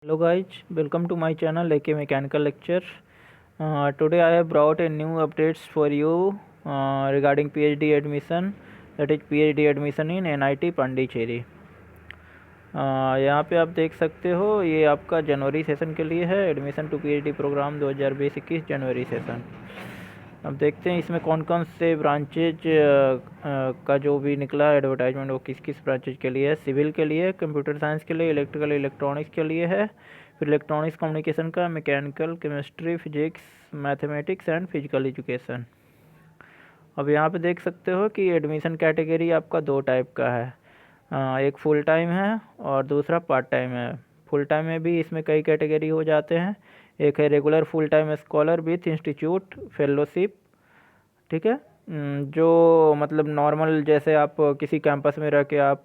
Hello guys, welcome to my channel AK Mechanical Lecture. Today I have brought a new updates for you regarding PhD admission, that is PhD admission in NIT Pondicherry. यहाँ पे आप देख सकते हो ये आपका जनवरी session के लिए है, एडमिशन टू PhD प्रोग्राम 2020-21 जनवरी सेशन। अब देखते हैं इसमें कौन कौन से ब्रांचेज का जो भी निकला एडवर्टाइजमेंट वो किस किस ब्रांचेज के लिए है। सिविल के लिए, कंप्यूटर साइंस के लिए, इलेक्ट्रिकल इलेक्ट्रॉनिक्स के लिए है, फिर इलेक्ट्रॉनिक्स कम्युनिकेशन का, mechanical, chemistry, physics, mathematics and physical education. अब यहाँ पे देख सकते हो कि एडमिशन कैटेगरी आपका दो टाइप का है, एक फुल टाइम है और दूसरा पार्ट टाइम है। फुल टाइम में भी इसमें कई कैटेगरी हो जाते हैं। एक है regular full time scholar with institute fellowship, ठीक है, जो मतलब नॉर्मल जैसे आप किसी कैंपस में रह के आप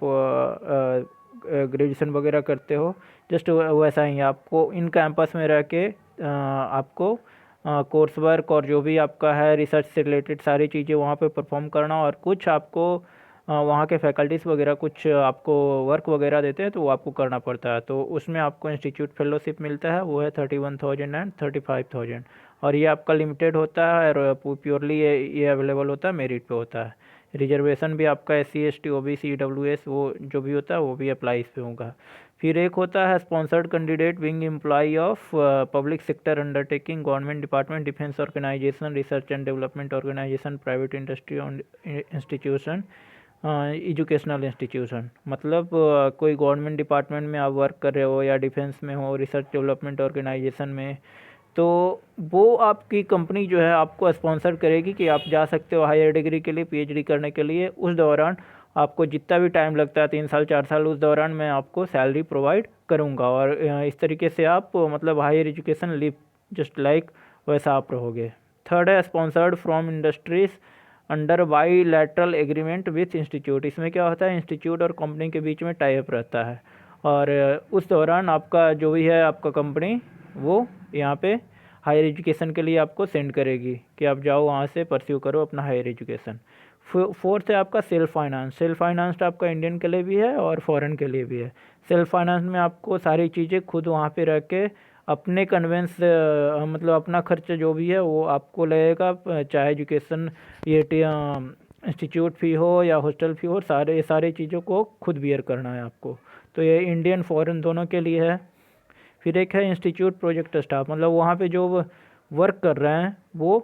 ग्रेजुएशन वगैरह करते हो, जस्ट वैसा ही आपको इन कैंपस में रह के आपको कोर्स वर्क और जो भी आपका है रिसर्च से रिलेटेड सारी चीज़ें वहाँ पे परफॉर्म करना, और कुछ आपको वहाँ के फैकल्टीज़ वगैरह कुछ आपको वर्क वगैरह देते हैं तो वो आपको करना पड़ता है। तो उसमें आपको इंस्टीट्यूट फेलोशिप मिलता है, वो है 31,000 एंड 35,000, और ये आपका लिमिटेड होता है और प्योरली ये अवेलेबल होता है, मेरिट पे होता है। रिजर्वेशन भी आपका SC ST OBC EWS वो जो भी होता है वो भी अप्लाई इस पे होगा। फिर एक होता है sponsored candidate being employee of public sector undertaking, government department, defence organisation, research and development organisation, private industry institution, educational institution. मतलब कोई गवर्नमेंट डिपार्टमेंट में आप वर्क कर रहे हो या डिफेंस में हो, रिसर्च डेवलपमेंट ऑर्गेनाइजेशन में, तो वो आपकी कंपनी जो है आपको स्पॉन्सर करेगी कि आप जा सकते हो हायर डिग्री के लिए, PhD करने के लिए। उस दौरान आपको जितना भी टाइम लगता है 3 साल 4 साल, उस दौरान मैं आपको सैलरी प्रोवाइड करूँगा, और इस तरीके से आप मतलब higher education leave just like वैसा आप रहोगे। थर्ड है sponsored from industries under bilateral agreement with institute. इसमें क्या होता है, इंस्टीट्यूट और कंपनी के बीच में टाई अप रहता है, और उस दौरान आपका जो भी है आपका कंपनी वो यहाँ पे हायर एजुकेशन के लिए आपको सेंड करेगी कि आप जाओ वहाँ से परस्यू करो अपना हायर एजुकेशन। फोर्थ है आपका सेल्फ फाइनेंस। सेल्फ फाइनेंस आपका इंडियन के लिए भी है और फॉरेन के लिए भी है। सेल्फ फाइनेंस में आपको सारी चीज़ें खुद वहाँ पे रख के अपने कन्वेंस मतलब अपना खर्च जो भी है वो आपको लगेगा, चाहे एजुकेशन ये इंस्टीट्यूट फ़ी हो या हॉस्टल फ़ी हो, सारे चीज़ों को खुद बियर करना है आपको। तो ये इंडियन फॉरेन दोनों के लिए है। फिर एक है इंस्टीट्यूट प्रोजेक्ट स्टाफ, मतलब वहाँ पे जो वर्क कर रहे हैं वो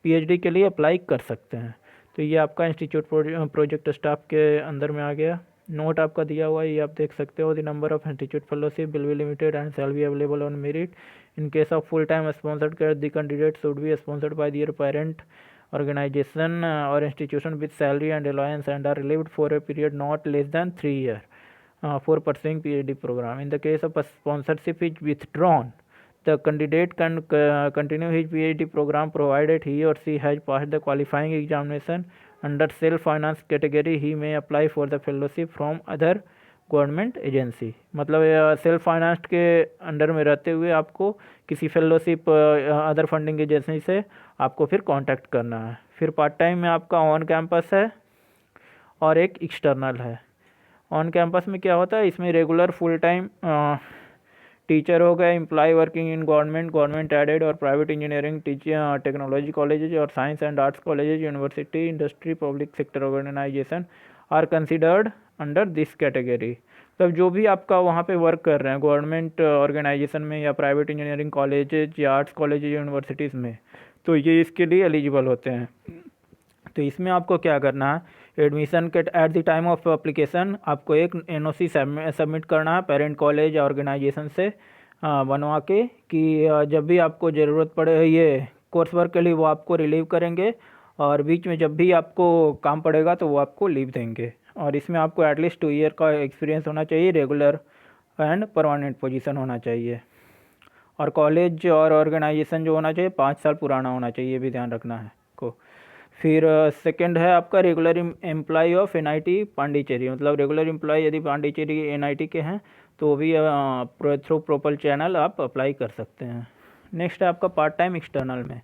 PhD के लिए अप्लाई कर सकते हैं। तो ये आपका इंस्टीट्यूट प्रोजेक्ट स्टाफ के अंदर में आ गया। नोट आपका दिया हुआ है, ये आप देख सकते हो। The number of institute fellowship will be limited and shall be available on merit. In case of full time sponsored कर the candidate should be sponsored by their parent organization or institution with salary and allowance and are relieved for a period not less than 3 years for pursuing PhD program. In the case of a sponsorship is withdrawn, the candidate can continue his PhD program provided he or she has passed the qualifying examination. Under self-finance category, he may apply for the fellowship from other government agency. मतलब self financed के under में रहते हुए आपको किसी fellowship other funding agency से आपको फिर कांटेक्ट करना है। फिर पार्ट टाइम में आपका ऑन कैंपस है और एक एक्सटर्नल है। ऑन कैंपस में क्या होता है, इसमें रेगुलर फुल टाइम टीचर हो गए, employ working in government aided और प्राइवेट इंजीनियरिंग, टेक्नोलॉजी कॉलेजेज और science and arts colleges, university, industry, public sector organisation are considered under this category. तब जो भी आपका वहाँ पे वर्क कर रहे हैं गवर्नमेंट ऑर्गेनाइजेशन में या प्राइवेट इंजीनियरिंग कॉलेजेज या आर्ट्स कॉलेजेज यूनिवर्सिटीज़ में, तो ये इसके लिए एलिजिबल होते हैं। तो इसमें आपको क्या करना है, एडमिशन के at the time of application आपको एक NOC सबमिट करना है पेरेंट कॉलेज ऑर्गेनाइजेशन से बनवा के, कि जब भी आपको ज़रूरत पड़े ये कोर्स वर्क के लिए वो आपको रिलीव करेंगे, और बीच में जब भी आपको काम पड़ेगा तो वो आपको लीव देंगे। और इसमें आपको एटलीस्ट 2 ईयर का एक्सपीरियंस होना चाहिए, रेगुलर एंड परमानेंट पोजीशन होना चाहिए, और कॉलेज और ऑर्गेनाइजेशन जो होना चाहिए 5 साल पुराना होना चाहिए, ये भी ध्यान रखना है को। फिर सेकंड है आपका regular employ of NIT Pondicherry. मतलब रेगुलर एम्प्लॉय यदि पांडिचेरी NIT के हैं तो भी थ्रू प्रोपल चैनल आप अप्लाई कर सकते हैं। नेक्स्ट है आपका पार्ट टाइम एक्सटर्नल में।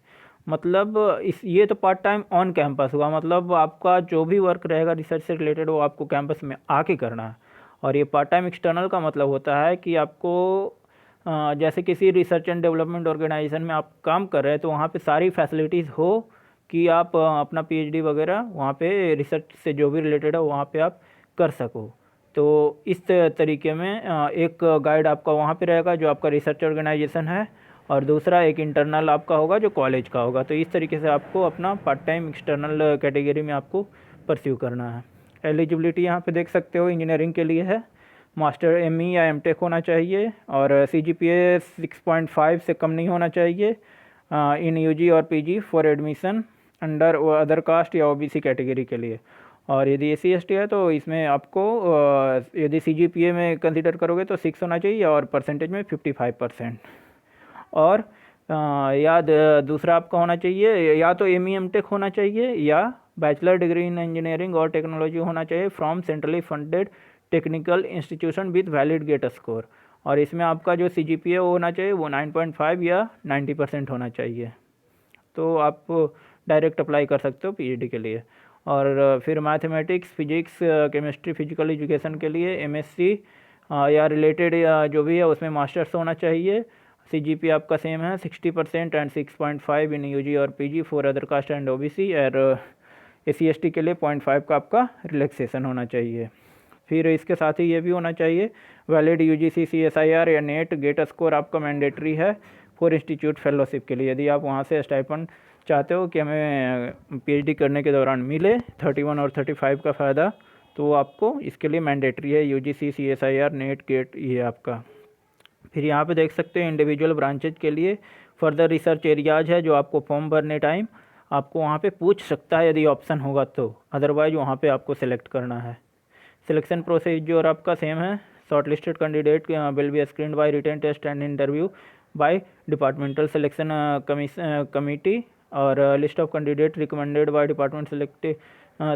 मतलब ये तो पार्ट टाइम ऑन कैंपस हुआ, मतलब आपका जो भी वर्क रहेगा रिसर्च से रिलेटेड वो आपको कैंपस में आके करना है। और ये पार्ट टाइम एक्सटर्नल का मतलब होता है कि आपको जैसे किसी रिसर्च एंड डेवलपमेंट ऑर्गेनाइजेशन में आप काम कर रहे हैं तो वहाँ पे सारी फैसिलिटीज़ हो कि आप अपना पीएचडी वगैरह वहाँ पे रिसर्च से जो भी रिलेटेड है वहाँ पे आप कर सको। तो इस तरीके में एक गाइड आपका वहाँ पे रहेगा जो आपका रिसर्च ऑर्गेनाइजेशन है, और दूसरा एक इंटरनल आपका होगा जो कॉलेज का होगा। तो इस तरीके से आपको अपना पार्ट टाइम एक्सटर्नल कैटेगरी में आपको परस्यू करना है। एलिजिबिलिटी यहाँ पे देख सकते हो, इंजीनियरिंग के लिए है, मास्टर एमई या एमटेक होना चाहिए, और सीजीपीए 6.5 से कम नहीं होना चाहिए इन यूजी और PG for admission under other caste या ओबीसी कैटेगरी के लिए। और यदि एससी एसटी है तो इसमें आपको यदि सीजीपीए में कंसिडर करोगे तो 6 होना चाहिए और परसेंटेज में 55%। और दूसरा आपका होना चाहिए या तो एमई एमटेक होना चाहिए या बैचलर डिग्री इन इंजीनियरिंग और टेक्नोलॉजी होना चाहिए from centrally funded technical institution with valid GATE score. और इसमें आपका जो सीजीपीए होना चाहिए वो 9.5 या 90% होना चाहिए। तो आप डायरेक्ट अप्लाई कर सकते हो पीएचडी के लिए। और फिर mathematics, physics, chemistry, physical education के लिए एमएससी या रिलेटेड या जो भी है उसमें मास्टर्स होना चाहिए। सीजीपी आपका सेम है 60% एंड 6.5 इन यूजी और PG for other caste and OBC. और एससी एसटी के लिए 0.5 का आपका रिलैक्सेशन होना चाहिए। फिर इसके साथ ही ये भी होना चाहिए वैलिड यूजीसी सीएसआईआर या नेट गेट स्कोर आपका मैंडेटरी है फॉर इंस्टीट्यूट फेलोशिप के लिए। यदि आप वहाँ से स्टाइपेंड चाहते हो कि हमें पीएचडी करने के दौरान मिले 31 और 35 का फ़ायदा, तो आपको इसके लिए मैंडेटरी है यूजीसी सीएसआईआर नेट गेट ये आपका। फिर यहाँ पे देख सकते हैं इंडिविजुअल ब्रांचेज के लिए फर्दर रिसर्च एरियाज है जो आपको फॉर्म भरने टाइम आपको वहाँ पे पूछ सकता है यदि ऑप्शन होगा तो, अदरवाइज वहाँ पे आपको सेलेक्ट करना है। सिलेक्शन प्रोसीजर आपका सेम है। Shortlisted candidate will be screened by written test and interview by departmental selection committee और list of candidate recommended by department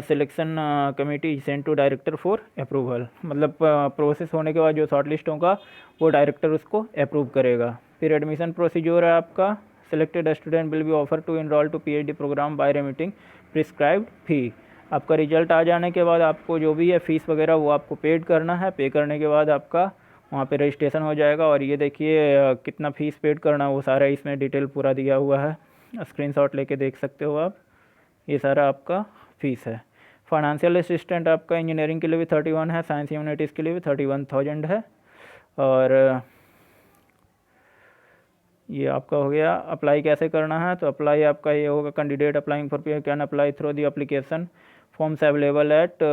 selection committee send to director for approval. मतलब process होने के बाद जो short list होगा वो director उसको approve करेगा। फिर एडमिशन प्रोसीजर है आपका। Selected student will be offer to enrol to PhD programme by remitting prescribed fee. आपका रिजल्ट आ जाने के बाद आपको जो भी है फ़ीस वगैरह वो आपको पेड करना है। पे करने के बाद आपका वहाँ पे रजिस्ट्रेशन हो जाएगा। और ये देखिए कितना फ़ीस पेड करना है वो सारा इसमें डिटेल पूरा दिया हुआ है, स्क्रीनशॉट लेके देख सकते हो आप। ये सारा आपका फ़ीस है। फाइनेंशियल असिस्टेंट आपका इंजीनियरिंग के लिए भी 31 है, साइंस ह्यूमैनिटीज़ के लिए भी 31,000 है। और ये आपका हो गया। अप्लाई कैसे करना है, तो अप्लाई आपका ये होगा candidate applying for PhD can apply through the application forms available at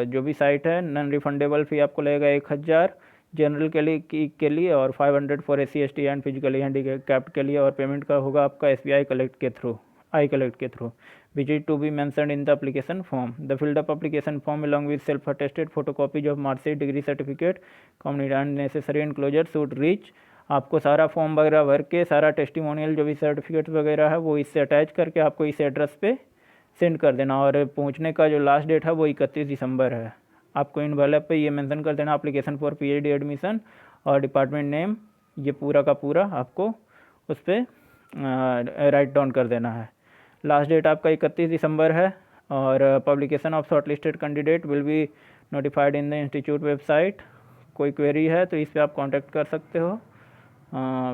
जो भी साइट है। नॉन रिफंडेबल फ़ी आपको लगेगा 1000 जनरल के लिए और 500 for SC ST and physically handicapped के लिए। और पेमेंट का होगा आपका SBI कलेक्ट के through visit to be mentioned in the application form. The filled up application form along with self attested photocopies of marksheet degree certificate community and necessary enclosure should reach. आपको सारा form वगैरह भर के सारा testimonial जो भी certificate वगैरह है वो इससे अटैच करके आपको इस एड्रेस पे सेंड कर देना। और पहुंचने का जो लास्ट डेट है वो 31 दिसंबर है। आपको इनवॉल्व पे ये मेंशन कर देना एप्लीकेशन फॉर पीएचडी एडमिशन और डिपार्टमेंट नेम, ये पूरा का पूरा आपको उस पर राइट डाउन कर देना है। लास्ट डेट आपका 31 दिसंबर है। और publication of short listed candidate will be notified in the institute website. कोई क्वेरी है तो इस पर आप कॉन्टैक्ट कर सकते हो।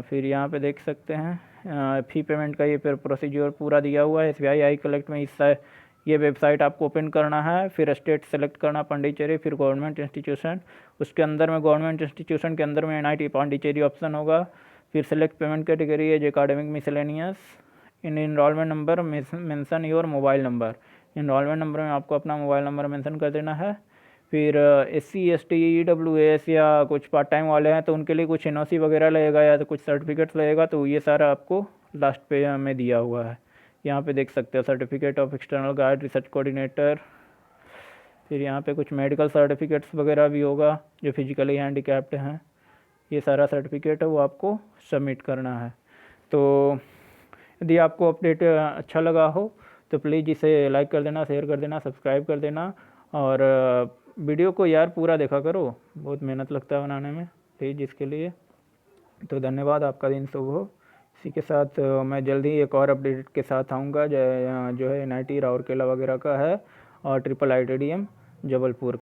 फिर यहाँ पे देख सकते हैं फ़ी पेमेंट का ये प्रोसीजर पूरा दिया हुआ है। SBI कलेक्ट में इससे ये वेबसाइट आपको ओपन करना है। फिर स्टेट सेलेक्ट करना पांडिचेरी, फिर गवर्नमेंट इंस्टीट्यूशन, उसके अंदर में गवर्नमेंट इंस्टीट्यूशन के अंदर में NIT पांडिचेरी ऑप्शन होगा। फिर select payment category as academic miscellaneous. In enrolment number mention your mobile number. Enrolment number में आपको अपना मोबाइल नंबर मेंशन कर देना है। फिर SC ST EWS या कुछ पार्ट टाइम वाले हैं तो उनके लिए कुछ NOC वगैरह लगेगा या तो कुछ सर्टिफिकेट्स लगेगा, तो ये सारा आपको लास्ट पे में दिया हुआ है। यहाँ पे देख सकते हो certificate of external guide research coordinator. फिर यहाँ पे कुछ मेडिकल सर्टिफिकेट्स वगैरह भी होगा जो फिजिकली हैंडीकैप्ड हैं। ये सारा सर्टिफिकेट है वो आपको सबमिट करना है। तो यदि आपको अपडेट अच्छा लगा हो तो प्लीज़ इसे लाइक कर देना, शेयर कर देना, सब्सक्राइब कर देना। और वीडियो को यार पूरा देखा करो, बहुत मेहनत लगता है बनाने में प्लीज़ इसके लिए। तो धन्यवाद, आपका दिन शुभ हो। इसी के साथ मैं जल्दी एक और अपडेट के साथ आऊँगा जो है NIT राउरकेला वगैरह का है और IIITDM जबलपुर।